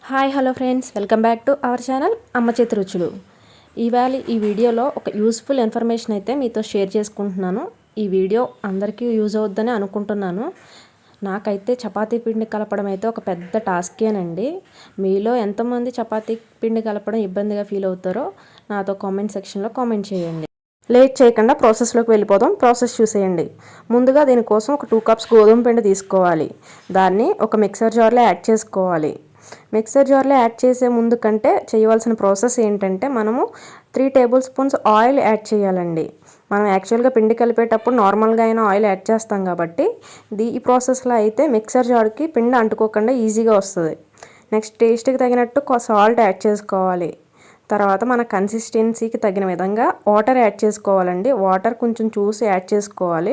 Hi hello friends, welcome back to our channel అమ్మ చేతి రుచులు. ఇవాళ ఈ వీడియోలో ఒక యూస్ఫుల్ ఇన్ఫర్మేషన్ అయితే మీతో షేర్ చేసుకుంటున్నాను. ఈ వీడియో అందరికీ యూజ్ అవుద్దని అనుకుంటున్నాను. నాకైతే చపాతీ పిండి కలపడం అయితే ఒక పెద్ద టాస్కేనండి. మీలో ఎంతమంది చపాతీ పిండి కలపడం ఇబ్బందిగా ఫీల్ అవుతారో నాతో కామెంట్ సెక్షన్లో కామెంట్ చేయండి. లేట్ చేయకుండా ప్రాసెస్లోకి వెళ్ళిపోదాం. ప్రాసెస్ చూసేయండి. ముందుగా దీనికోసం ఒక 2 కప్స్ గోధుమ పిండి తీసుకోవాలి. దాన్ని ఒక మిక్సర్ జార్లో యాడ్ చేసుకోవాలి. మిక్సర్ జార్లో యాడ్ చేసే ముందు కంటే చేయవలసిన ప్రాసెస్ ఏంటంటే మనము 3 టేబుల్ స్పూన్స్ ఆయిల్ యాడ్ చేయాలండి. మనం యాక్చువల్గా పిండి కలిపేటప్పుడు నార్మల్గా అయినా ఆయిల్ యాడ్ చేస్తాం కాబట్టి ఈ ప్రాసెస్లో అయితే మిక్సర్ జార్కి పిండి అంటుకోకుండా ఈజీగా వస్తుంది. నెక్స్ట్ టేస్ట్కి తగినట్టు సాల్ట్ యాడ్ చేసుకోవాలి. తర్వాత మన కన్సిస్టెన్సీకి తగిన విధంగా వాటర్ యాడ్ చేసుకోవాలండి. వాటర్ కొంచెం చూసి యాడ్ చేసుకోవాలి.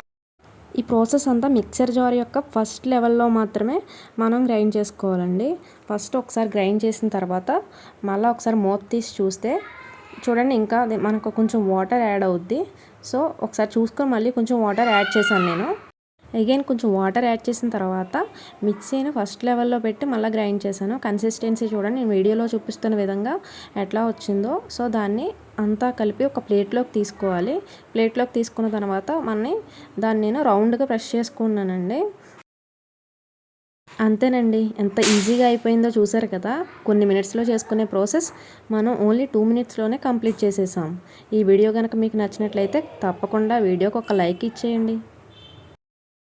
ఈ ప్రాసెస్ అంతా మిక్సర్ జార్ యొక్క ఫస్ట్ లెవెల్లో మాత్రమే మనం గ్రైండ్ చేసుకోవాలండి. ఫస్ట్ ఒకసారి గ్రైండ్ చేసిన తర్వాత మళ్ళీ ఒకసారి మూత తీసి చూస్తే చూడండి, ఇంకా మనకు కొంచెం వాటర్ యాడ్ అవుద్ది. సో ఒకసారి చూసుకొని మళ్ళీ కొంచెం వాటర్ యాడ్ చేశాను నేను. అగైన్ కొంచెం వాటర్ యాడ్ చేసిన తర్వాత మిక్సీని ఫస్ట్ లెవెల్లో పెట్టి మళ్ళీ గ్రైండ్ చేశాను. కన్సిస్టెన్సీ చూడండి, నేను వీడియోలో చూపిస్తున్న విధంగా ఎట్లా వచ్చిందో. సో దాన్ని అంతా కలిపి ఒక ప్లేట్లోకి తీసుకోవాలి. ప్లేట్లోకి తీసుకున్న తర్వాత దాన్ని నేను రౌండ్గా ప్రెస్ చేసుకున్నానండి. అంతేనండి, ఎంత ఈజీగా అయిపోయిందో చూసారు కదా. కొన్ని మినిట్స్లో చేసుకునే ప్రాసెస్ మనం ఓన్లీ 2 మినిట్స్లోనే కంప్లీట్ చేసేసాం. ఈ వీడియో కనుక మీకు నచ్చినట్లయితే తప్పకుండా వీడియోకి ఒక లైక్ ఇచ్చేయండి.